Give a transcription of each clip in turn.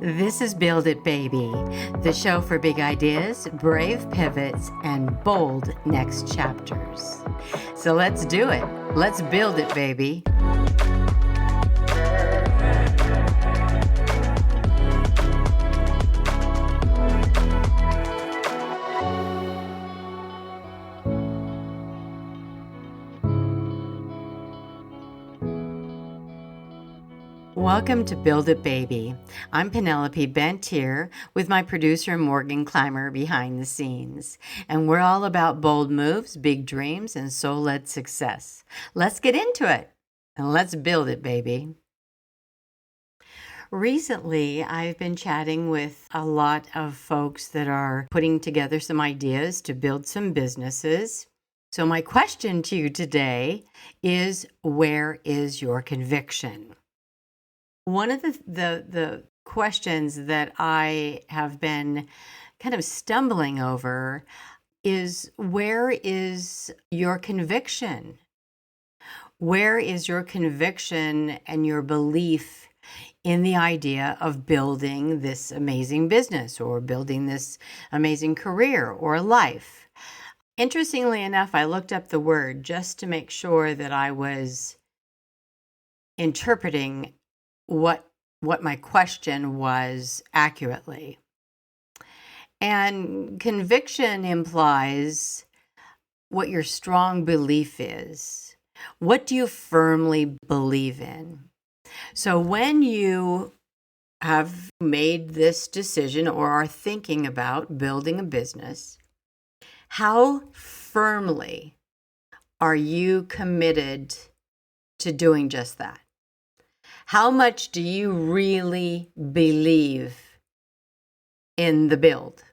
This is Build It Baby, the show for big ideas, brave pivots, and bold next chapters. So let's do it. Let's build it, baby. Welcome to Build It Baby. I'm Penelope Bent here with my producer Morgan Clymer behind the scenes. And we're all about bold moves, big dreams, and soul-led success. Let's get into it and let's build it, baby. Recently, I've been chatting with a lot of folks that are putting together some ideas to build some businesses. So my question to you today is, where is your conviction? One of the questions that I have been kind of stumbling over is, where is your conviction? Where is your conviction and your belief in the idea of building this amazing business or building this amazing career or life? Interestingly enough, I looked up the word just to make sure that I was interpreting what my question was accurately. And conviction implies what your strong belief is. What do you firmly believe in? So when you have made this decision or are thinking about building a business, how firmly are you committed to doing just that? How much do you really believe in the build?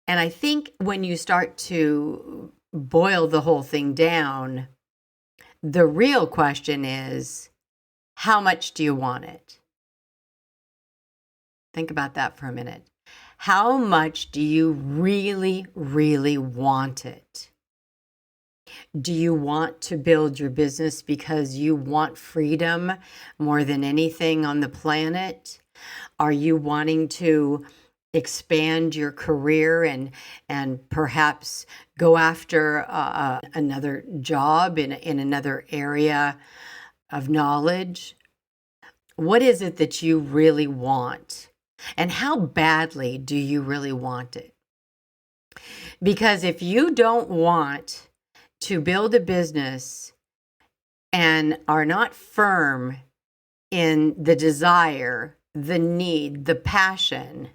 And I think when you start to boil the whole thing down, the real question is, how much do you want it? Think about that for a minute. How much do you really, really want it? Do you want to build your business because you want freedom more than anything on the planet? Are you wanting to expand your career and perhaps go after another job in another area of knowledge? What is it that you really want? And how badly do you really want it? Because if you don't want to build a business and are not firm in the desire, the need, the passion,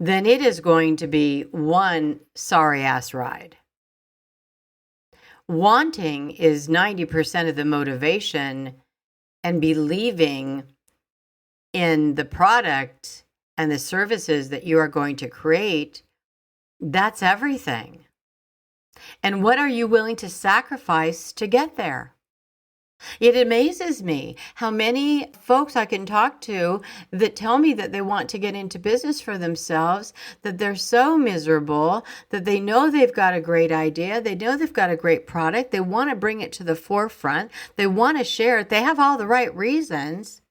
then it is going to be one sorry-ass ride. Wanting is 90% of the motivation, and believing in the product and the services that you are going to create, that's everything. And what are you willing to sacrifice to get there? It amazes me how many folks I can talk to that tell me that they want to get into business for themselves, that they're so miserable, that they know they've got a great idea, they know they've got a great product, they want to bring it to the forefront, they want to share it, they have all the right reasons,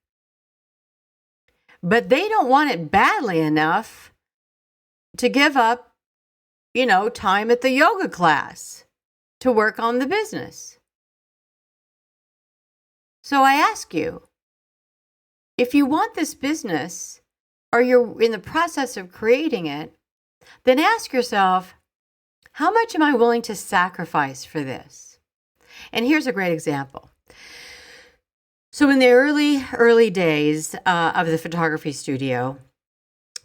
but they don't want it badly enough to give up time at the yoga class to work on the business. So I ask you, if you want this business or you're in the process of creating it, then ask yourself, how much am I willing to sacrifice for this? And here's a great example. So in the early days of the photography studio,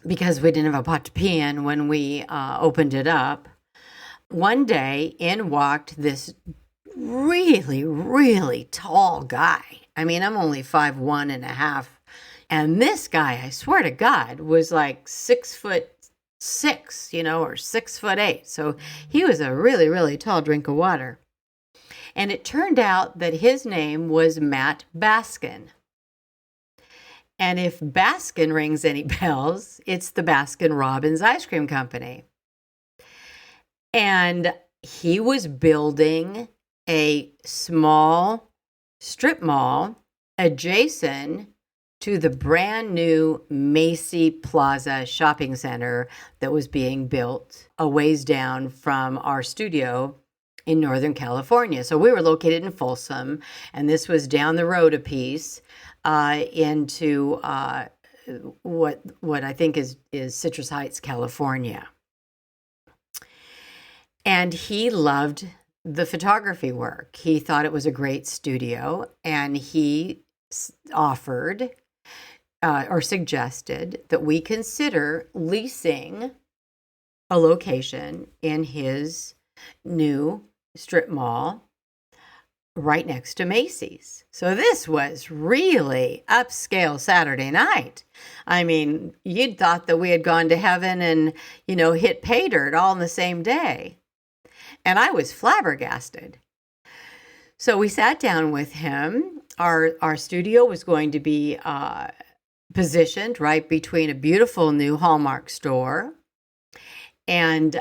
because we didn't have a pot to pee in when we opened it up, one day in walked this really, really tall guy. I mean, I'm only 5'1.5", and this guy, I swear to God, was like 6'6", or 6'8". So he was a really, really tall drink of water. And it turned out that his name was Matt Baskin. And if Baskin rings any bells, it's the Baskin-Robbins Ice Cream Company. And he was building a small strip mall adjacent to the brand new Macy Plaza shopping center that was being built a ways down from our studio in Northern California. So we were located in Folsom, and this was down the road a piece into what I think is Citrus Heights, California. And he loved the photography work. He thought it was a great studio, and he offered or suggested that we consider leasing a location in his new strip mall right next to Macy's. So this was really upscale Saturday night. I mean, you'd thought that we had gone to heaven and, hit pay dirt all in the same day. And I was flabbergasted. So we sat down with him. Our studio was going to be positioned right between a beautiful new Hallmark store and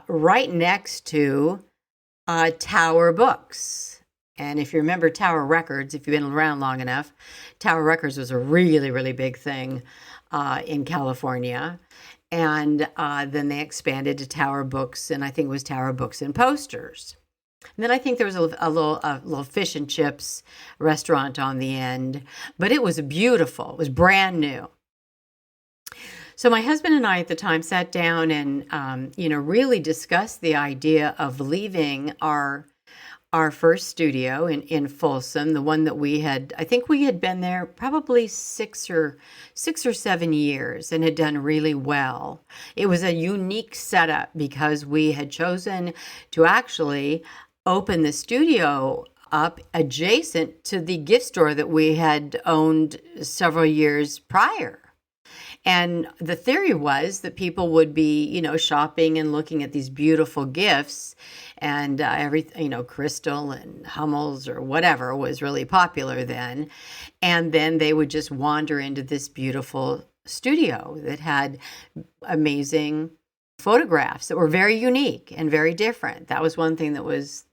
right next to Tower Books. And if you remember Tower Records, if you've been around long enough, Tower Records was a really, really big thing in California. And then they expanded to Tower Books, and I think it was Tower Books and Posters. And then I think there was a little fish and chips restaurant on the end, but it was beautiful. It was brand new. So my husband and I at the time sat down and, really discussed the idea of leaving our first studio in Folsom, the one that I think we had been there probably 6 or 7 years and had done really well. It was a unique setup because we had chosen to actually open the studio up adjacent to the gift store that we had owned several years prior. And the theory was that people would be, shopping and looking at these beautiful gifts and everything, crystal and Hummels or whatever was really popular then. And then they would just wander into this beautiful studio that had amazing photographs that were very unique and very different. That was one thing that was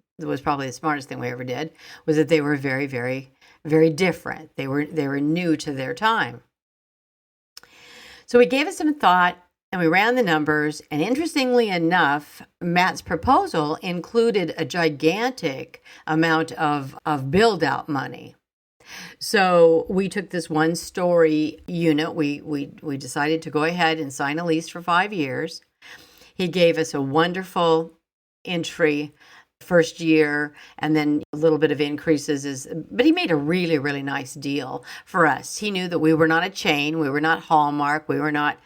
probably the smartest thing we ever did, was that they were very, very, very different. They were new to their time. So we gave it some thought and we ran the numbers. And interestingly enough, Matt's proposal included a gigantic amount of build out money. So we took this 1-story unit. We decided to go ahead and sign a lease for 5 years. He gave us a wonderful entry first year, and then a little bit of increases. But he made a really, really nice deal for us. He knew that we were not a chain, we were not Hallmark, we were not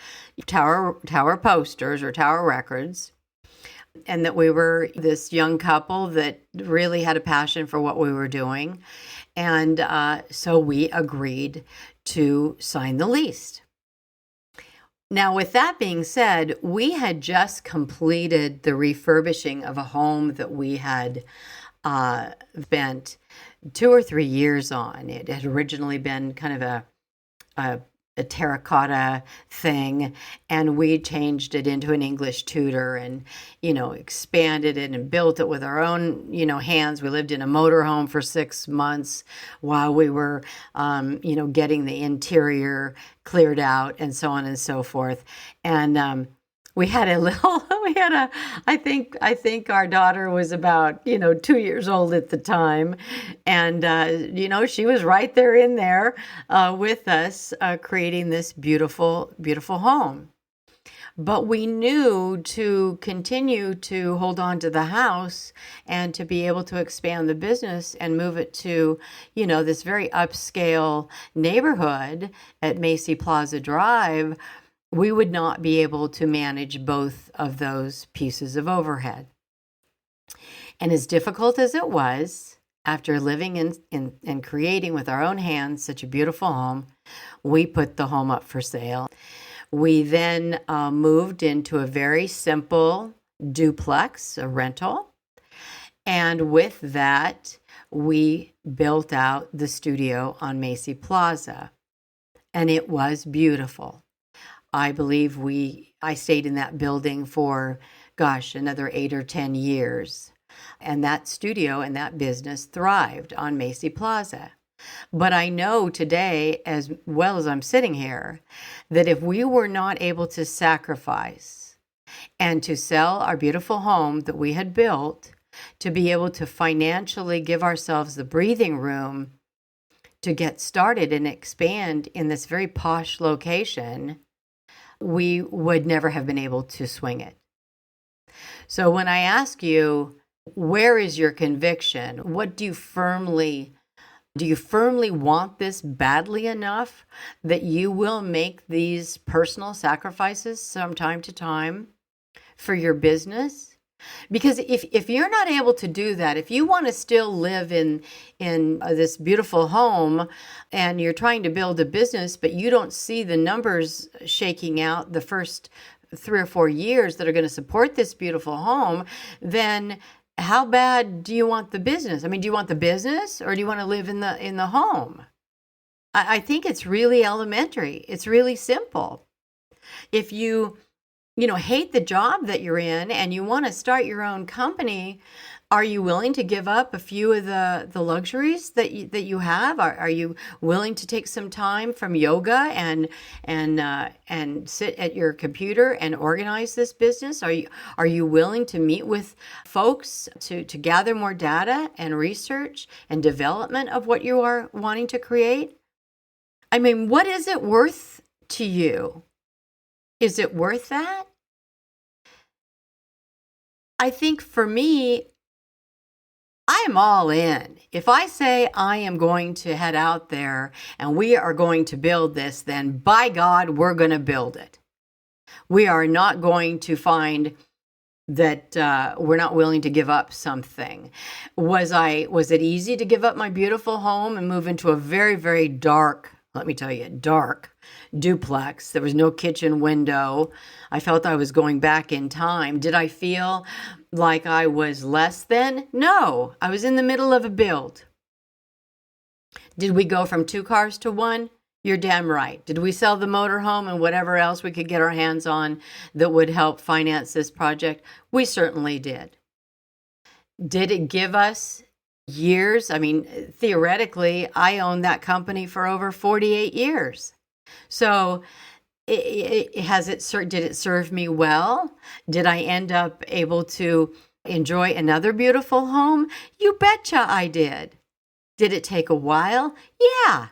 Tower Posters or Tower Records, and that we were this young couple that really had a passion for what we were doing. And so we agreed to sign the lease. Now, with that being said, we had just completed the refurbishing of a home that we had spent 2 or 3 years on. It had originally been kind of a terracotta thing, and we changed it into an English Tudor and, expanded it and built it with our own, hands. We lived in a motorhome for 6 months while we were, getting the interior cleared out and so on and so forth. And I think our daughter was about, 2 years old at the time. And, she was right there in there with us, creating this beautiful, beautiful home. But we knew to continue to hold on to the house and to be able to expand the business and move it to, this very upscale neighborhood at Macy Plaza Drive, we would not be able to manage both of those pieces of overhead. And as difficult as it was, after living and creating with our own hands such a beautiful home, we put the home up for sale. We then moved into a very simple duplex, a rental. And with that, we built out the studio on Macy Plaza. And it was beautiful. I believe I stayed in that building for, another 8 or 10 years. And that studio and that business thrived on Macy Plaza. But I know today, as well as I'm sitting here, that if we were not able to sacrifice and to sell our beautiful home that we had built, to be able to financially give ourselves the breathing room to get started and expand in this very posh location, we would never have been able to swing it. So when I ask you, where is your conviction? What do you firmly want this badly enough that you will make these personal sacrifices from time to time for your business? Because if you're not able to do that, if you want to still live in this beautiful home and you're trying to build a business, but you don't see the numbers shaking out the first 3 or 4 years that are going to support this beautiful home, then how bad do you want the business? I mean, do you want the business or do you want to live in the home? I think it's really elementary. It's really simple. If you hate the job that you're in and you want to start your own company, are you willing to give up a few of the luxuries that you have? Are you willing to take some time from yoga and sit at your computer and organize this business? Are you willing to meet with folks to gather more data and research and development of what you are wanting to create? I mean, what is it worth to you? Is it worth that? I think for me, I am all in. If I say I am going to head out there and we are going to build this, then by God, we're going to build it. We are not going to find that we're not willing to give up something. Was it easy to give up my beautiful home and move into a very, very dark, let me tell you, dark duplex? There was no kitchen window. I felt I was going back in time. Did I feel like I was less than? No, I was in the middle of a build. Did we go from 2 cars to 1? You're damn right. Did we sell the motorhome and whatever else we could get our hands on that would help finance this project? We certainly did. Did it give us years? I mean, theoretically, I owned that company for over 48 years. So did it serve me well? Did I end up able to enjoy another beautiful home? You betcha I did. Did it take a while? Yeah.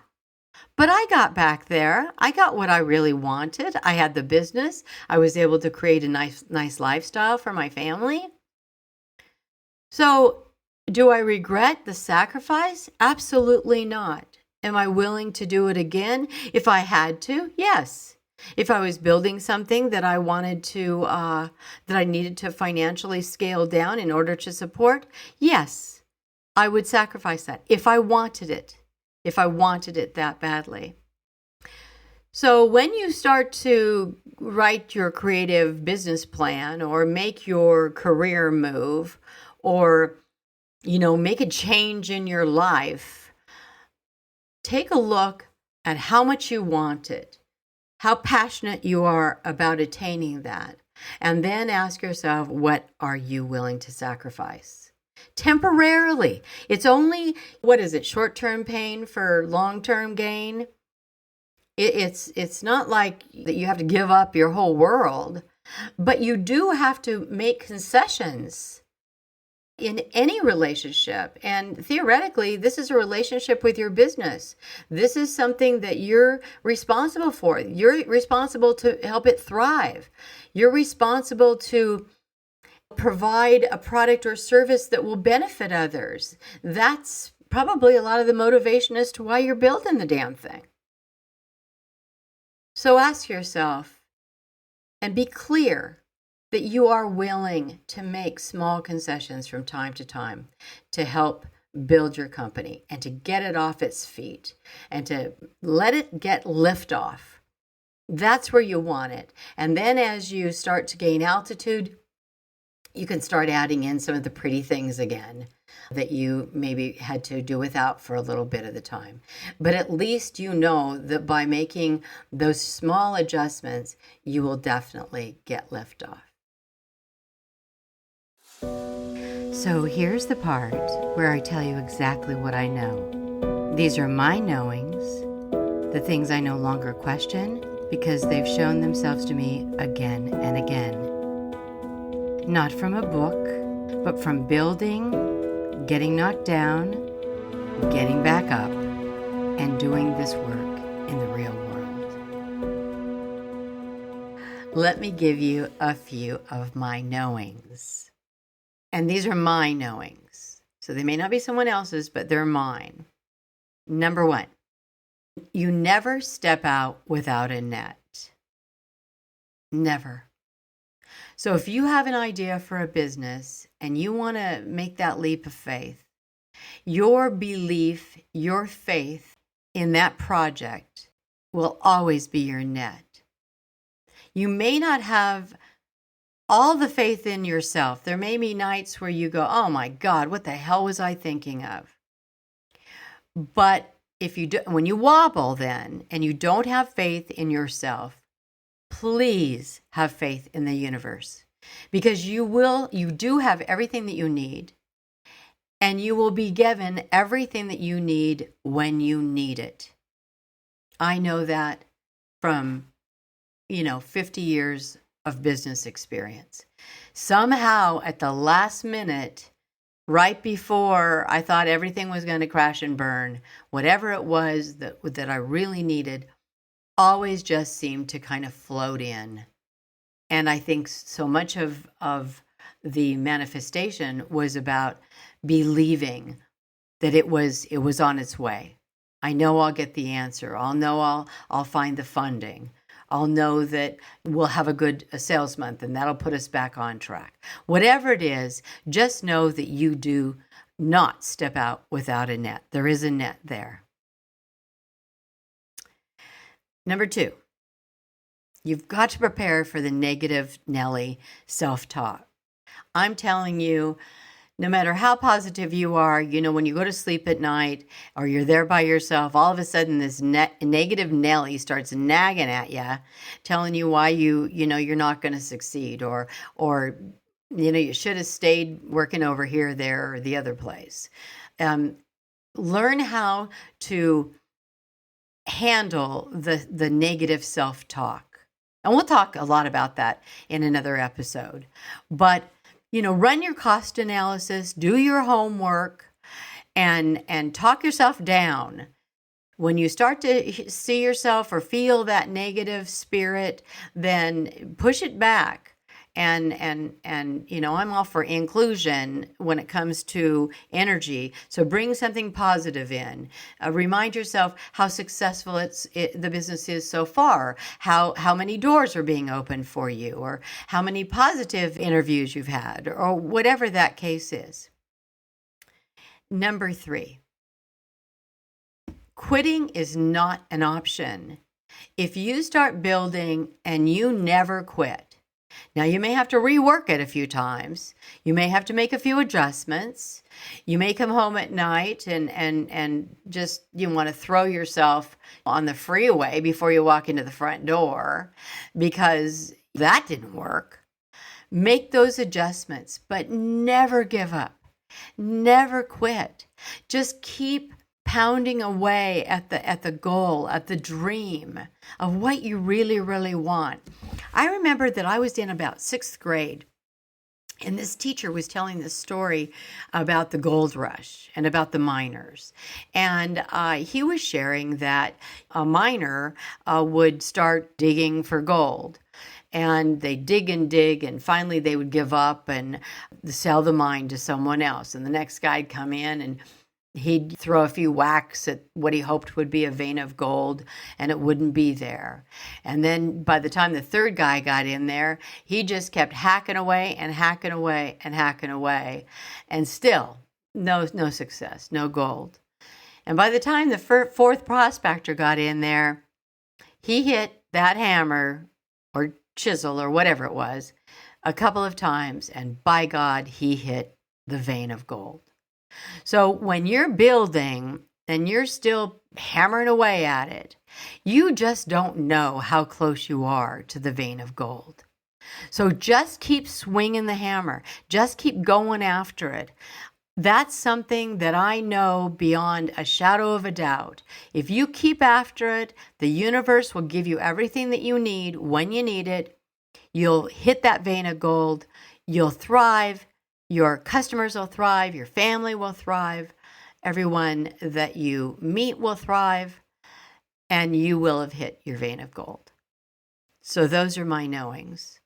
But I got back there. I got what I really wanted. I had the business. I was able to create a nice lifestyle for my family. So, do I regret the sacrifice? Absolutely not. Am I willing to do it again? If I had to, yes. If I was building something that I wanted to, that I needed to financially scale down in order to support, yes, I would sacrifice that if I wanted it. If I wanted it that badly. So when you start to write your creative business plan or make your career move or, make a change in your life, take a look at how much you want it, how passionate you are about attaining that, and then ask yourself, what are you willing to sacrifice? Temporarily. It's only, short-term pain for long-term gain? It's not like that you have to give up your whole world, but you do have to make concessions in any relationship. And theoretically, this is a relationship with your business. This is something that you're responsible for. You're responsible to help it thrive. You're responsible to provide a product or service that will benefit others. That's probably a lot of the motivation as to why you're building the damn thing. So ask yourself and be clear that you are willing to make small concessions from time to time to help build your company and to get it off its feet and to let it get liftoff. That's where you want it. And then as you start to gain altitude, you can start adding in some of the pretty things again that you maybe had to do without for a little bit of the time. But at least you know that by making those small adjustments, you will definitely get liftoff. So here's the part where I tell you exactly what I know. These are my knowings, the things I no longer question because they've shown themselves to me again and again. Not from a book, but from building, getting knocked down, getting back up, and doing this work in the real world. Let me give you a few of my knowings. And these are my knowings. So they may not be someone else's, but they're mine. Number one, you never step out without a net. Never. So if you have an idea for a business and you want to make that leap of faith, your belief, your faith in that project will always be your net. You may not have all the faith in yourself. There may be nights where you go, oh my God, what the hell was I thinking of? But if you do, when you wobble then and you don't have faith in yourself, please have faith in the universe, because you do have everything that you need, and you will be given everything that you need when you need it. I know that from, 50 years of business experience. Somehow at the last minute, right before I thought everything was going to crash and burn, whatever it was that I really needed always just seemed to kind of float in. And I think so much of the manifestation was about believing that it was on its way. I know I'll get the answer. I'll know I'll find the funding. I'll know that we'll have a sales month and that'll put us back on track. Whatever it is, just know that you do not step out without a net. There is a net there. Number two, you've got to prepare for the negative Nelly self-talk. I'm telling you, no matter how positive you are, when you go to sleep at night or you're there by yourself, all of a sudden this negative Nelly starts nagging at you, telling you why you're not going to succeed, or you should have stayed working over here, there, or the other place. Learn how to handle the negative self-talk. And we'll talk a lot about that in another episode. But run your cost analysis, do your homework, and talk yourself down. When you start to see yourself or feel that negative spirit, then push it back. And I'm all for inclusion when it comes to energy. So bring something positive in. Remind yourself how successful the business is so far, how many doors are being opened for you, or how many positive interviews you've had, or whatever that case is. Number three, quitting is not an option. If you start building and you never quit, now, you may have to rework it a few times. You may have to make a few adjustments. You may come home at night and just you want to throw yourself on the freeway before you walk into the front door because that didn't work. Make those adjustments, but never give up. Never quit. Just keep pounding away at the goal, at the dream of what you really, really want. I remember that I was in about 6th grade, and this teacher was telling this story about the gold rush and about the miners. And he was sharing that a miner would start digging for gold. And they dig, and finally they would give up and sell the mine to someone else. And the next guy'd come in and he'd throw a few whacks at what he hoped would be a vein of gold, and it wouldn't be there. And then by the time the third guy got in there, he just kept hacking away and hacking away and hacking away. And still, no success, no gold. And by the time the fourth prospector got in there, he hit that hammer or chisel or whatever it was a couple of times, and by God, he hit the vein of gold. So when you're building and you're still hammering away at it, you just don't know how close you are to the vein of gold. So just keep swinging the hammer. Just keep going after it. That's something that I know beyond a shadow of a doubt. If you keep after it, the universe will give you everything that you need when you need it. You'll hit that vein of gold. You'll thrive. Your customers will thrive. Your family will thrive. Everyone that you meet will thrive. And you will have hit your vein of gold. So those are my knowings.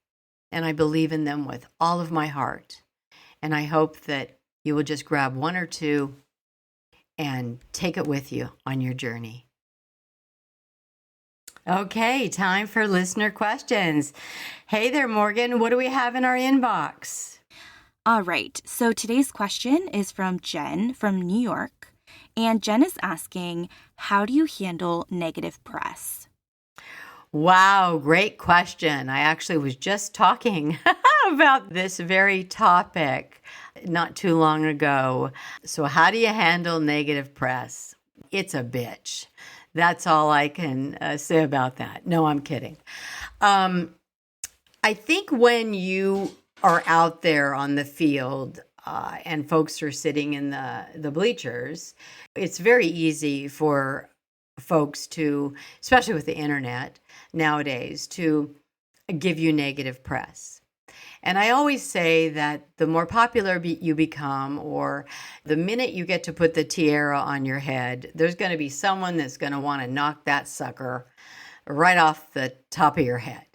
And I believe in them with all of my heart. And I hope that you will just grab one or two and take it with you on your journey. Okay, time for listener questions. Hey there, Morgan. What do we have in our inbox? All right. So today's question is from Jen from New York. And Jen is asking, how do you handle negative press? Wow, great question. I actually was just talking about this very topic not too long ago. So how do you handle negative press? It's a bitch. That's all I can say about that. No, I'm kidding. I think when you are out there on the field and folks are sitting in the bleachers, it's very easy for folks to, especially with the internet nowadays, to give you negative press. And I always say that the more popular you become, or the minute you get to put the tiara on your head, there's going to be someone that's going to want to knock that sucker right off the top of your head.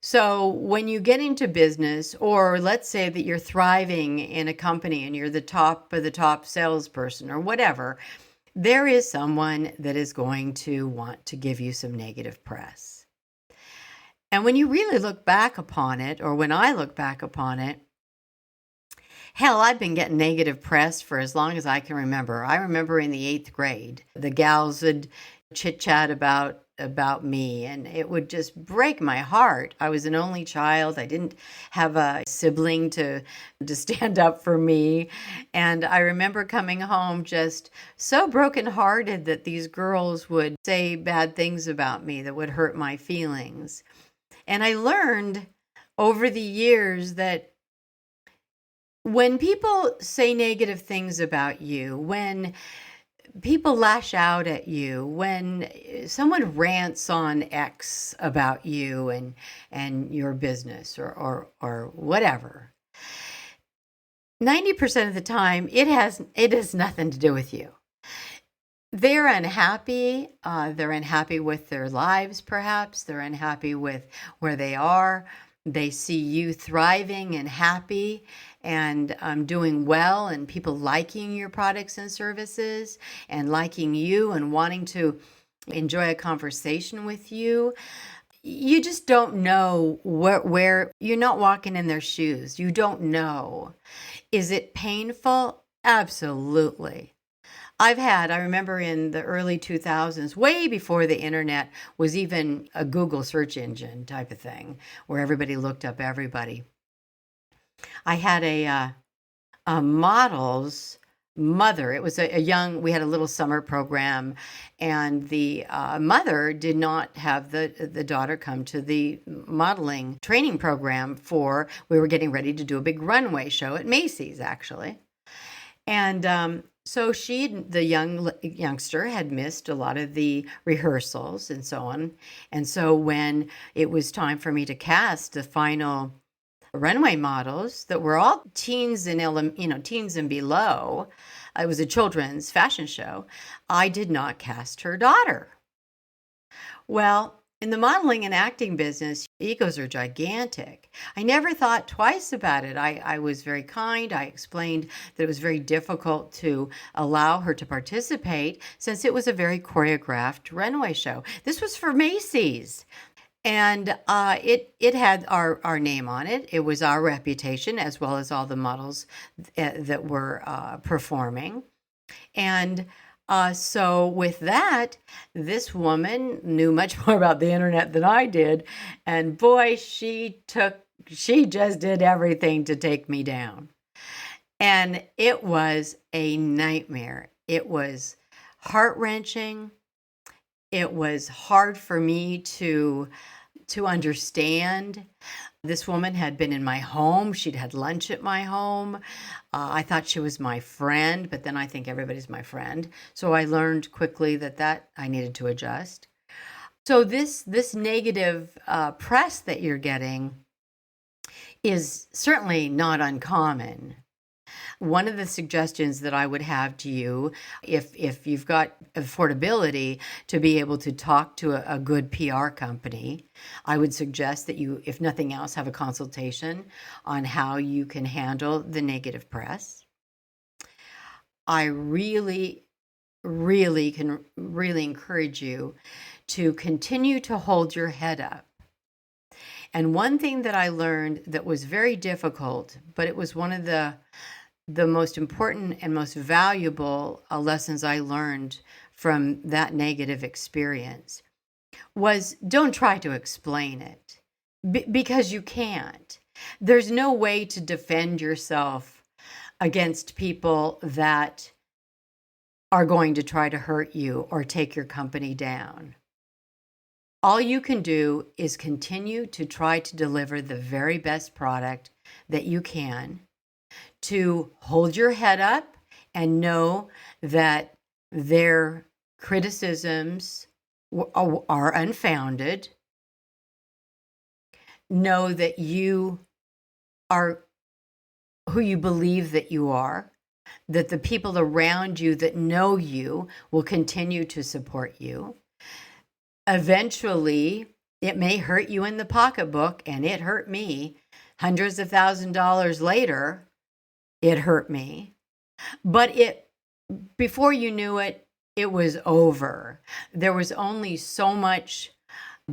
So when you get into business, or let's say that you're thriving in a company and you're the top of the top salesperson or whatever, there is someone that is going to want to give you some negative press. And when you really look back upon it, or when I look back upon it, hell, I've been getting negative press for as long as I can remember. I remember in the 8th grade, the gals would chit-chat about me, and it would just break my heart. I was an only child. I didn't have a sibling to stand up for me. And I remember coming home just so brokenhearted that these girls would say bad things about me that would hurt my feelings. And I learned over the years that when people say negative things about you, when people lash out at you, when someone rants on X about you and your business or whatever, 90% of the time it has nothing to do with you. They're unhappy. They're unhappy with their lives, perhaps. They're unhappy with where they are. They see you thriving and happy and doing well, and people liking your products and services and liking you and wanting to enjoy a conversation with you. You just don't know where you're not walking in their shoes. You don't know. Is it painful? Absolutely. I remember in the early 2000s, way before the internet was even a Google search engine type of thing, where everybody looked up everybody. I had a model's mother. It was we had a little summer program, and the mother did not have the daughter come to the modeling training program we were getting ready to do a big runway show at Macy's, actually. And so the youngster had missed a lot of the rehearsals and so on. And so when it was time for me to cast the final runway models that were all teens and below, it was a children's fashion show, I did not cast her daughter. Well, in the modeling and acting business, egos are gigantic. I never thought twice about it. I was very kind. I explained that it was very difficult to allow her to participate since it was a very choreographed runway show. This was for Macy's. And it had our name on it. It was our reputation, as well as all the models that were performing. And so with that, this woman knew much more about the internet than I did. And boy, she just did everything to take me down. And it was a nightmare. It was heart-wrenching. It was hard for me to understand. This woman had been in my home. She'd had lunch at my home. I thought she was my friend, but then I think everybody's my friend. So I learned quickly that I needed to adjust. So this negative press that you're getting is certainly not uncommon. One of the suggestions that I would have to you, if you've got affordability to be able to talk to a good PR company, I would suggest that you, if nothing else, have a consultation on how you can handle the negative press. I really can encourage you to continue to hold your head up. And one thing that I learned that was very difficult, but it was one of the most important and most valuable lessons I learned from that negative experience, was don't try to explain it because you can't. There's no way to defend yourself against people that are going to try to hurt you or take your company down. All you can do is continue to try to deliver the very best product that you can, to hold your head up and know that their criticisms are unfounded. Know that you are who you believe that you are, that the people around you that know you will continue to support you. Eventually, it may hurt you in the pocketbook, and it hurt me. Hundreds of $1,000s later, it hurt me. But before you knew it, it was over. There was only so much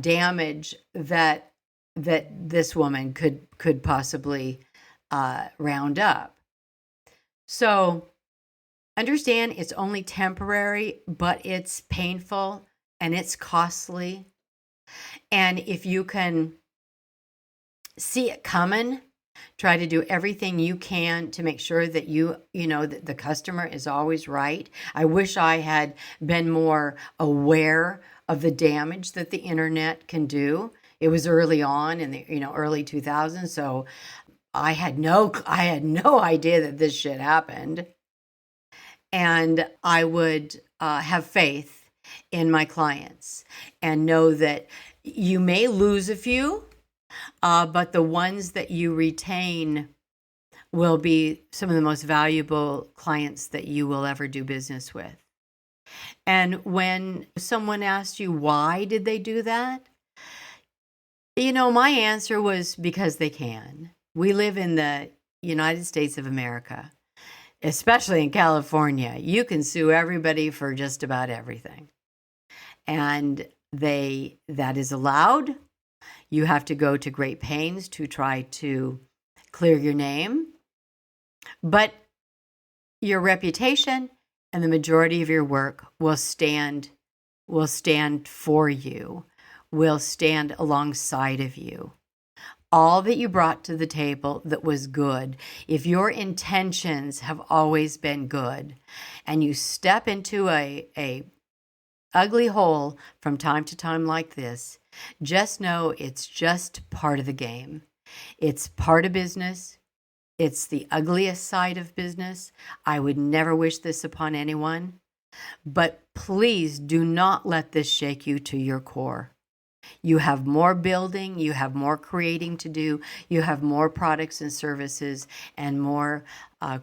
damage that this woman could possibly round up. So understand it's only temporary, but it's painful and it's costly. And if you can see it coming, try to do everything you can to make sure that you know that the customer is always right. I wish I had been more aware of the damage that the internet can do. It was early on in the early 2000s, so I had no idea that this shit happened. And I would have faith in my clients and know that you may lose a few, but the ones that you retain will be some of the most valuable clients that you will ever do business with. And when someone asked you, why did they do that? My answer was because they can. We live in the United States of America, especially in California. You can sue everybody for just about everything. And that is allowed. You have to go to great pains to try to clear your name. But your reputation and the majority of your work will stand for you, will stand alongside of you. All that you brought to the table that was good, if your intentions have always been good, and you step into a ugly hole from time to time like this, just know it's just part of the game. It's part of business. It's the ugliest side of business. I would never wish this upon anyone. But please do not let this shake you to your core. You have more building, you have more creating to do, you have more products and services and more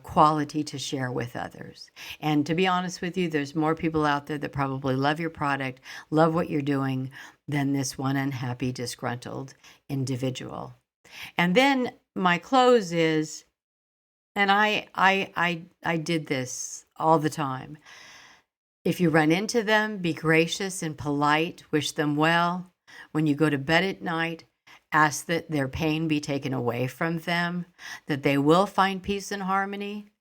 quality to share with others. And to be honest with you, there's more people out there that probably love your product, love what you're doing, than this one unhappy, disgruntled individual. And then my close is, and I did this all the time. If you run into them, be gracious and polite, wish them well. When you go to bed at night, ask that their pain be taken away from them, that they will find peace and harmony,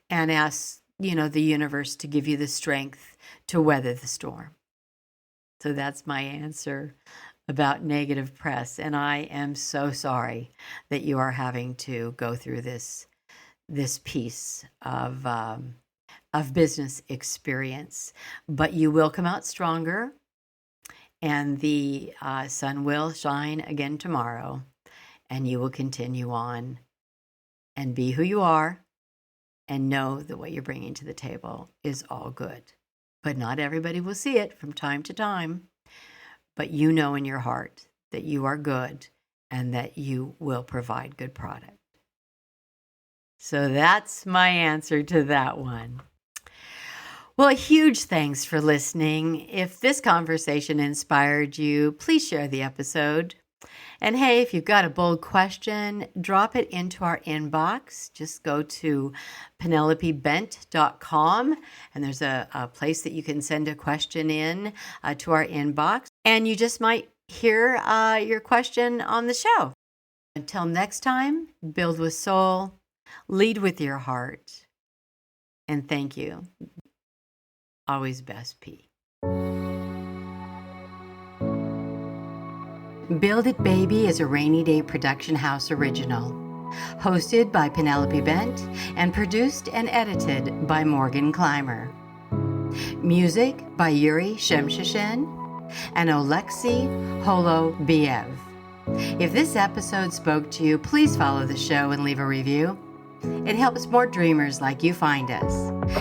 and ask, the universe to give you the strength to weather the storm. So that's my answer about negative press. And I am so sorry that you are having to go through this piece of business experience, but you will come out stronger. And the sun will shine again tomorrow. and you will continue on and be who you are and know that what you're bringing to the table is all good. But not everybody will see it from time to time. But you know in your heart that you are good and that you will provide good product. So that's my answer to that one. Well, a huge thanks for listening. If this conversation inspired you, please share the episode. And hey, if you've got a bold question, drop it into our inbox. Just go to penelopebent.com, and there's a place that you can send a question in to our inbox. And you just might hear your question on the show. Until next time, build with soul, lead with your heart, and thank you. Always best, P. Build It Baby is a Rainy Day Production House original, hosted by Penelope Bent and produced and edited by Morgan Clymer. Music by Yuri Shemshashin and Oleksiy Holobiev. If this episode spoke to you, please follow the show and leave a review. It helps more dreamers like you find us.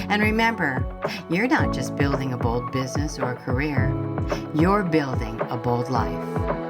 And remember, you're not just building a bold business or a career, you're building a bold life.